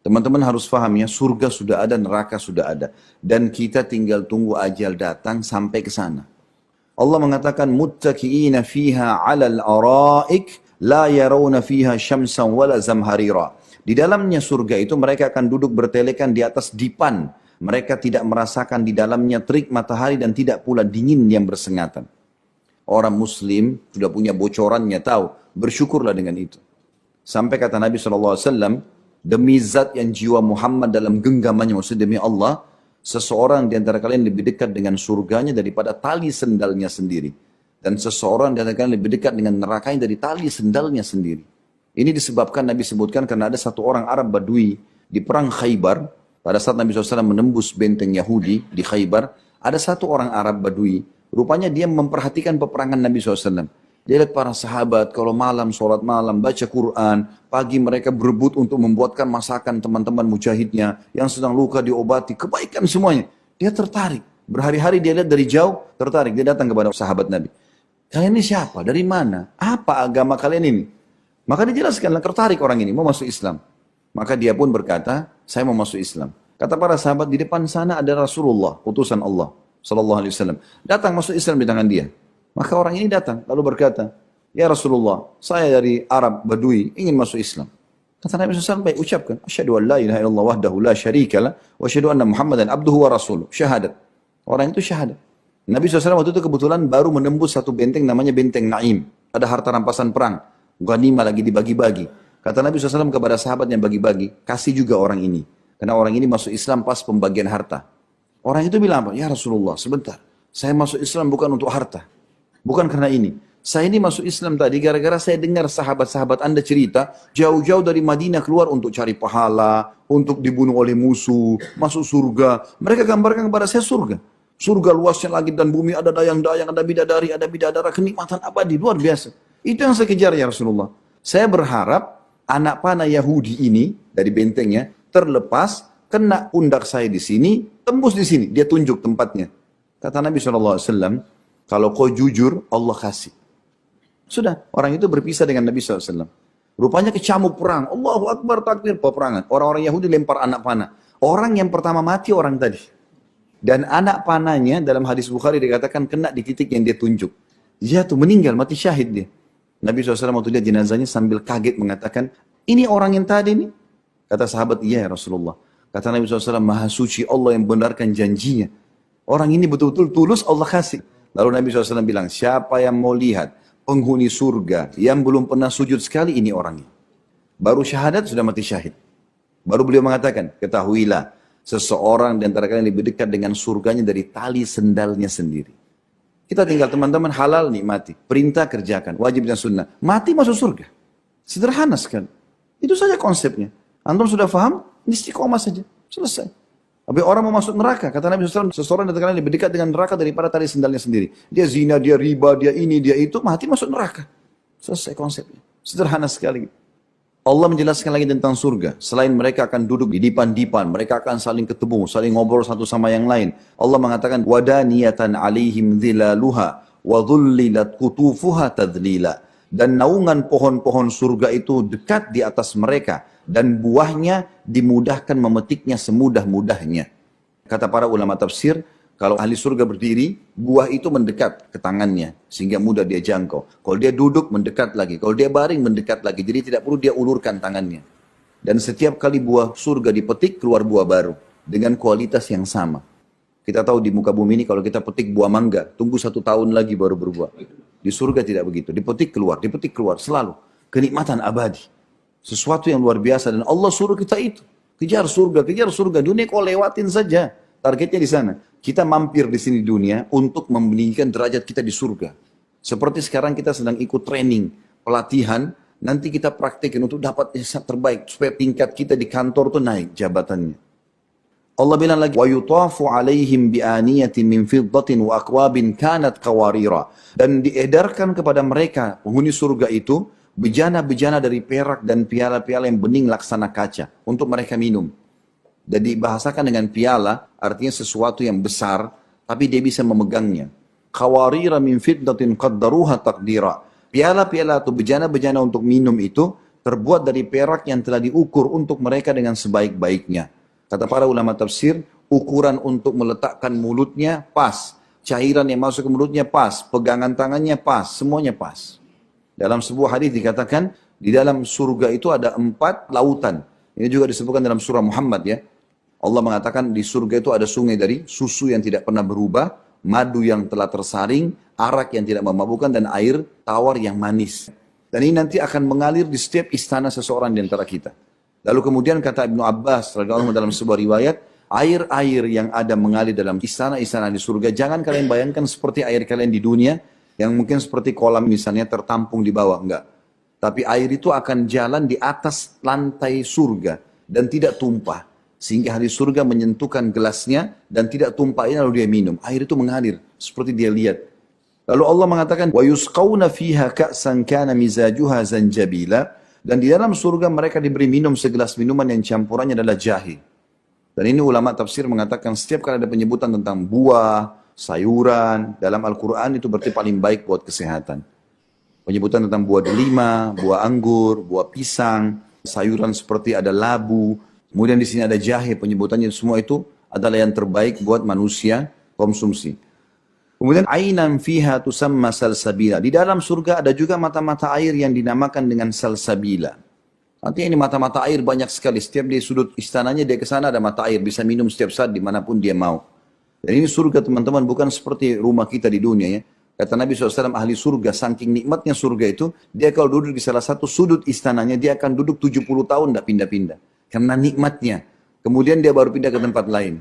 Teman-teman harus paham ya, surga sudah ada, neraka sudah ada. Dan kita tinggal tunggu ajal datang sampai ke sana. Allah mengatakan, muttaqiina fiha 'alal araik la yarawna fiha syamsan wala zamharira. Di dalamnya surga itu mereka akan duduk bertelekan di atas dipan. Mereka tidak merasakan di dalamnya terik matahari dan tidak pula dingin yang bersengatan. Orang muslim sudah punya bocorannya, tahu, bersyukurlah dengan itu. Sampai kata Nabi SAW, demi zat yang jiwa Muhammad dalam genggamannya, maksudnya demi Allah, seseorang di antara kalian lebih dekat dengan surganya daripada tali sendalnya sendiri. Dan seseorang di antara kalian lebih dekat dengan nerakanya dari tali sendalnya sendiri. Ini disebabkan Nabi sebutkan karena ada satu orang Arab Badui di perang Khaybar. Pada saat Nabi SAW menembus benteng Yahudi di Khaybar, ada satu orang Arab Badui. Rupanya dia memperhatikan peperangan Nabi SAW. Dia lihat para sahabat kalau malam sholat malam, baca Quran, pagi mereka berebut untuk membuatkan masakan teman-teman mujahidnya yang sedang luka diobati, kebaikan semuanya. Dia tertarik, berhari-hari dia lihat dari jauh, tertarik. Dia datang kepada sahabat Nabi. Kalian ini siapa? Dari mana? Apa agama kalian ini? Maka dijelaskan, tertarik orang ini, mau masuk Islam. Maka dia pun berkata, saya mau masuk Islam. Kata para sahabat, di depan sana ada Rasulullah, utusan Allah sallallahu alaihi wasallam. Datang masuk Islam di tangan dia. Maka orang ini datang lalu berkata, ya Rasulullah, saya dari Arab Badui ingin masuk Islam. Kata Nabi SAW, baik ucapkan, asyhadu an la ilaha illallah wahdahu la syarika lah, wa asyhadu anna Muhammadan abduhu wa rasuluh. Syahadat. Orang itu syahadat. Nabi SAW waktu itu kebetulan baru menembus satu benteng namanya benteng Naim. Ada harta rampasan perang. Ghanimah lagi dibagi-bagi. Kata Nabi SAW kepada sahabat yang bagi-bagi, kasih juga orang ini. Karena orang ini masuk Islam pas pembagian harta. Orang itu bilang apa? Ya Rasulullah, sebentar. Saya masuk Islam bukan untuk harta. Bukan karena ini. Saya ini masuk Islam tadi gara-gara saya dengar sahabat-sahabat Anda cerita jauh-jauh dari Madinah keluar untuk cari pahala, untuk dibunuh oleh musuh, masuk surga. Mereka gambarkan kepada saya surga. Surga luasnya langit dan bumi, ada dayang-dayang, ada bidadari, ada bidadara, kenikmatan abadi, luar biasa. Itu yang saya kejar ya Rasulullah. Saya berharap anak panah Yahudi ini dari bentengnya terlepas, kena pundak saya di sini, tembus di sini. Dia tunjuk tempatnya. Kata Nabi SAW, kalau kau jujur, Allah kasih. Sudah, orang itu berpisah dengan Nabi SAW. Rupanya kecamuk perang. Allahu Akbar, takbir, peperangan. Orang-orang Yahudi lempar anak panah. Orang yang pertama mati orang tadi. Dan anak panahnya dalam hadis Bukhari dikatakan kena di titik yang dia tunjuk. Dia tuh meninggal, mati syahid dia. Nabi SAW waktu lihat jenazahnya sambil kaget mengatakan, ini orang yang tadi nih? Kata sahabat, iya ya Rasulullah. Kata Nabi SAW, maha suci Allah yang benarkan janjinya. Orang ini betul-betul tulus Allah kasih. Lalu Nabi SAW bilang, siapa yang mau lihat penghuni surga yang belum pernah sujud sekali, ini orangnya. Baru syahadat sudah mati syahid. Baru beliau mengatakan, ketahuilah, seseorang di antara kalian lebih dekat dengan surganya dari tali sendalnya sendiri. Kita tinggal teman-teman halal nikmati, perintah kerjakan, wajib dan sunnah. Mati masuk surga. Sederhana sekali. Itu saja konsepnya. Antum sudah paham? Istiqomah saja. Selesai. Tapi orang mau masuk neraka, kata Nabi SAW, seseorang yang lebih dekat dengan neraka daripada tali sendalnya sendiri. Dia zina, dia riba, dia ini, dia itu, mati masuk neraka. Selesai konsepnya. Sederhana sekali. Allah menjelaskan lagi tentang surga. Selain mereka akan duduk di dipan-dipan, mereka akan saling ketemu, saling ngobrol satu sama yang lain. Allah mengatakan, wadaniyatan alaihim dhilaluha, wa dhullilat kutufuha tadlila. Dan naungan pohon-pohon surga itu dekat di atas mereka. Dan buahnya dimudahkan memetiknya semudah-mudahnya. Kata para ulama tafsir, kalau ahli surga berdiri, buah itu mendekat ke tangannya, sehingga mudah dia jangkau. Kalau dia duduk, mendekat lagi. Kalau dia baring, mendekat lagi. Jadi tidak perlu dia ulurkan tangannya. Dan setiap kali buah surga dipetik, keluar buah baru. Dengan kualitas yang sama. Kita tahu di muka bumi ini, kalau kita petik buah mangga, tunggu 1 tahun lagi baru berbuah. Di surga tidak begitu. Dipetik keluar, selalu. Kenikmatan abadi. Sesuatu yang luar biasa dan Allah suruh kita itu. Kejar surga. Dunia kau lewatin saja. Targetnya di sana. Kita mampir di sini dunia untuk meninggikan derajat kita di surga. Seperti sekarang kita sedang ikut training, pelatihan, nanti kita praktekin untuk dapat yang terbaik supaya tingkat kita di kantor tuh naik jabatannya. Allah bilang lagi, wa yutafu alaihim bi aniyatin min fiddatin wa aqwabin kanat qawarira. Dan diedarkan kepada mereka penghuni surga itu bejana-bejana dari perak dan piala-piala yang bening laksana kaca untuk mereka minum. Dan dibahasakan dengan piala, artinya sesuatu yang besar, tapi dia bisa memegangnya. Qawarira min fiddatin qaddaruha taqdira. Piala-piala atau bejana-bejana untuk minum itu terbuat dari perak yang telah diukur untuk mereka dengan sebaik-baiknya. Kata para ulama tafsir, ukuran untuk meletakkan mulutnya pas, cairan yang masuk ke mulutnya pas, pegangan tangannya pas, semuanya pas. Dalam sebuah hadis dikatakan, di dalam surga itu ada 4 lautan. Ini juga disebutkan dalam surah Muhammad ya. Allah mengatakan di surga itu ada sungai dari susu yang tidak pernah berubah, madu yang telah tersaring, arak yang tidak memabukkan, dan air tawar yang manis. Dan ini nanti akan mengalir di setiap istana seseorang di antara kita. Lalu kemudian kata Ibnu Abbas radhiyallahu anhu dalam sebuah riwayat, air-air yang ada mengalir dalam istana-istana di surga, jangan kalian bayangkan seperti air kalian di dunia, yang mungkin seperti kolam misalnya tertampung di bawah, enggak. Tapi air itu akan jalan di atas lantai surga dan tidak tumpah. Sehingga ahli surga menyentuhkan gelasnya dan tidak tumpah, lalu dia minum. Air itu mengalir seperti dia lihat. Lalu Allah mengatakan, وَيُسْقَوْنَ فِيهَا كَأْسًا كَانَ مِزَاجُهَا زَنْجَبِيلًا. Dan di dalam surga mereka diberi minum segelas minuman yang campurannya adalah jahe. Dan ini ulama tafsir mengatakan setiap kali ada penyebutan tentang buah, sayuran, dalam Al-Quran itu berarti paling baik buat kesehatan. Penyebutan tentang buah delima, buah anggur, buah pisang, sayuran seperti ada labu, kemudian di sini ada jahe, penyebutannya semua itu adalah yang terbaik buat manusia konsumsi. Kemudian ainan fiha tusamma salsabila. Di dalam surga ada juga mata-mata air yang dinamakan dengan salsabila. Artinya ini mata-mata air banyak sekali. Setiap di sudut istananya dia ke sana ada mata air, bisa minum setiap saat dimanapun dia mau. Dan ini surga teman-teman, bukan seperti rumah kita di dunia ya. Kata Nabi SAW, ahli surga, saking nikmatnya surga itu, dia kalau duduk di salah satu sudut istananya, dia akan duduk 70 tahun tidak pindah-pindah. Karena nikmatnya. Kemudian dia baru pindah ke tempat lain.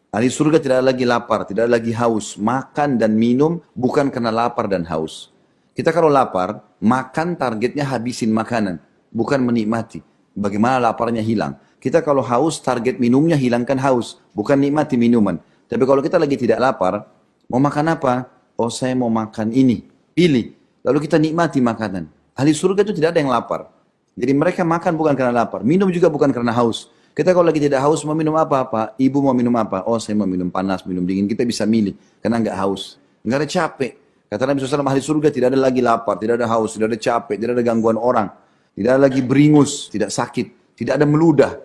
Ahli surga tidak lagi lapar, tidak lagi haus. Makan dan minum bukan karena lapar dan haus. Kita kalau lapar, makan targetnya habisin makanan, bukan menikmati. Bagaimana laparnya hilang. Kita kalau haus, target minumnya hilangkan haus, bukan nikmati minuman. Tapi kalau kita lagi tidak lapar, mau makan apa? Oh saya mau makan ini, pilih. Lalu kita nikmati makanan. Ahli surga itu tidak ada yang lapar. Jadi mereka makan bukan karena lapar, minum juga bukan karena haus. Kita kalau lagi tidak haus mau minum apa-apa, ibu mau minum apa? Oh saya mau minum panas, minum dingin, kita bisa milih. Karena nggak haus, nggak ada capek. Kata Nabi SAW, ahli surga tidak ada lagi lapar, tidak ada haus, tidak ada capek, tidak ada gangguan orang. Tidak ada lagi beringus, tidak sakit, tidak ada meludah.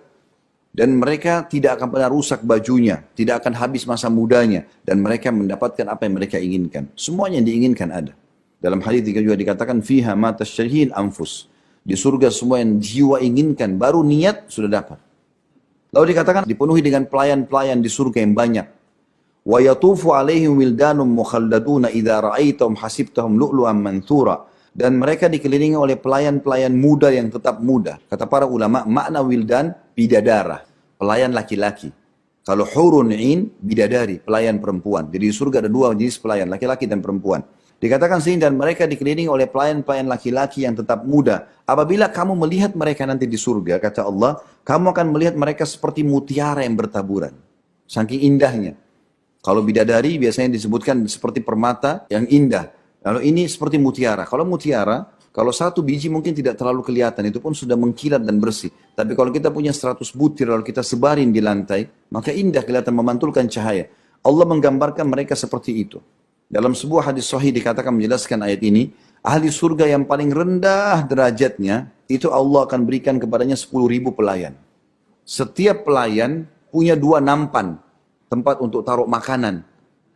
Dan mereka tidak akan pernah rusak bajunya, tidak akan habis masa mudanya, dan mereka mendapatkan apa yang mereka inginkan. Semuanya yang diinginkan ada. Dalam hadis juga dikatakan fiha ma tashtahihi anfus. Di surga semua yang jiwa inginkan, baru niat sudah dapat. Lalu dikatakan dipenuhi dengan pelayan-pelayan di surga yang banyak. Wa yatufu alaihim wildanum mukhalladuna idza ra'aitahum hasibtahum lu'lu'an manthura. Dan mereka dikelilingi oleh pelayan-pelayan muda yang tetap muda. Kata para ulama, makna wildan bidadara, pelayan laki-laki. Kalau hurun in, bidadari, pelayan perempuan. Jadi di surga ada 2 jenis pelayan, laki-laki dan perempuan. Dikatakan sini, dan mereka dikelilingi oleh pelayan-pelayan laki-laki yang tetap muda. Apabila kamu melihat mereka nanti di surga, kata Allah, kamu akan melihat mereka seperti mutiara yang bertaburan. Saking indahnya. Kalau bidadari biasanya disebutkan seperti permata yang indah. Lalu ini seperti mutiara. Kalau mutiara, kalau 1 biji mungkin tidak terlalu kelihatan, itu pun sudah mengkilat dan bersih. Tapi kalau kita punya 100 butir lalu kita sebarin di lantai, maka indah kelihatan memantulkan cahaya. Allah menggambarkan mereka seperti itu. Dalam sebuah hadis sahih dikatakan menjelaskan ayat ini, ahli surga yang paling rendah derajatnya, itu Allah akan berikan kepadanya 10.000 pelayan. Setiap pelayan punya 2 nampan, tempat untuk taruh makanan.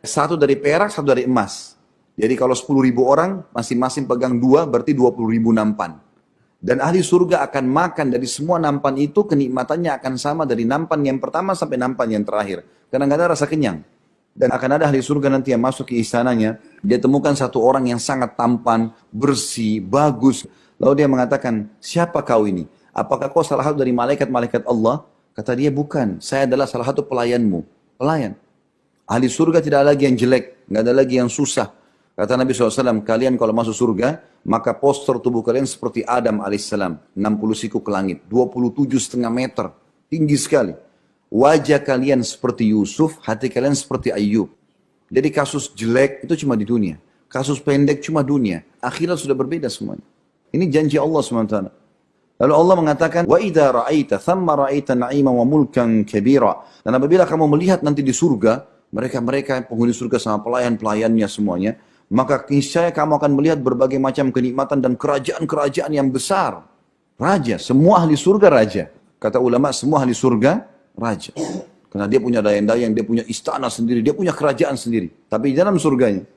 1 dari perak, 1 dari emas. Jadi kalau 10.000 orang, masing-masing pegang 2, berarti 20.000 nampan. Dan ahli surga akan makan dari semua nampan itu, kenikmatannya akan sama dari nampan yang pertama sampai nampan yang terakhir. Karena nggak ada rasa kenyang. Dan akan ada ahli surga nanti yang masuk ke istananya, dia temukan 1 orang yang sangat tampan, bersih, bagus. Lalu dia mengatakan, siapa kau ini? Apakah kau salah satu dari malaikat-malaikat Allah? Kata dia, bukan. Saya adalah salah satu pelayanmu. Pelayan. Ahli surga tidak ada lagi yang jelek, nggak ada lagi yang susah. Kata Nabi SAW, kalian kalau masuk surga, maka postur tubuh kalian seperti Adam AS, 60 siku ke langit, 27,5 meter, tinggi sekali. Wajah kalian seperti Yusuf, hati kalian seperti Ayub. Jadi kasus jelek itu cuma di dunia, kasus pendek cuma dunia, akhirat sudah berbeda semuanya. Ini janji Allah SWT. Lalu Allah mengatakan, wa idza ra'aita thamma ra'aita na'iman wa mulkan kabira. Dan apabila kamu melihat nanti di surga, mereka penghuni surga sama pelayan-pelayannya semuanya, maka niscaya kamu akan melihat berbagai macam kenikmatan dan kerajaan-kerajaan yang besar. Raja, semua ahli surga raja. Kata ulama, semua ahli surga raja. Karena dia punya dayang-dayang, dia punya istana sendiri, dia punya kerajaan sendiri. Tapi di dalam surganya,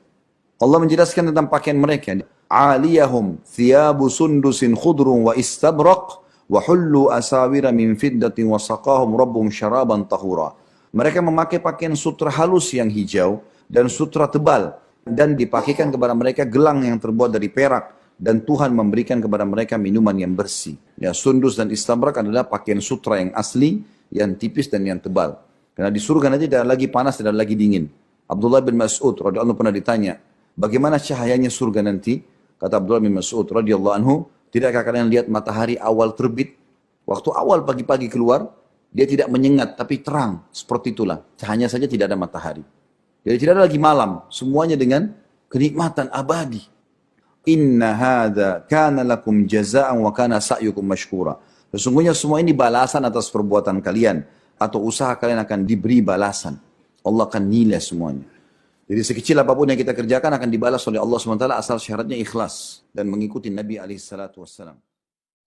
Allah menjelaskan tentang pakaian mereka. Aliyahum thiyabu sundusin khudrun wa istabraq wa hullu asawira min fiddatin wa saqahum rabbum syaraban tahura. Mereka memakai pakaian sutra halus yang hijau dan sutra tebal. Dan dipakaikan kepada mereka gelang yang terbuat dari perak. Dan Tuhan memberikan kepada mereka minuman yang bersih. Ya, sundus dan istabrak adalah pakaian sutra yang asli, yang tipis dan yang tebal. Karena di surga nanti tidak lagi panas, tidak lagi dingin. Abdullah bin Mas'ud radhiyallahu pernah ditanya, bagaimana cahayanya surga nanti? Kata Abdullah bin Mas'ud radhiyallahu anhu, tidakkah kalian lihat matahari awal terbit? Waktu awal pagi-pagi keluar, dia tidak menyengat tapi terang. Seperti itulah. Hanya saja tidak ada matahari. Jadi tidak ada lagi malam. Semuanya dengan kenikmatan abadi. Inna hadza kana lakum jazaa'an wa kana sa'yukum mashkura. Sesungguhnya semua ini balasan atas perbuatan kalian atau usaha kalian akan diberi balasan. Allah akan nilai semuanya. Jadi sekecil apapun yang kita kerjakan akan dibalas oleh Allah SWT asal syaratnya ikhlas dan mengikuti Nabi alaihi salatu wassalam.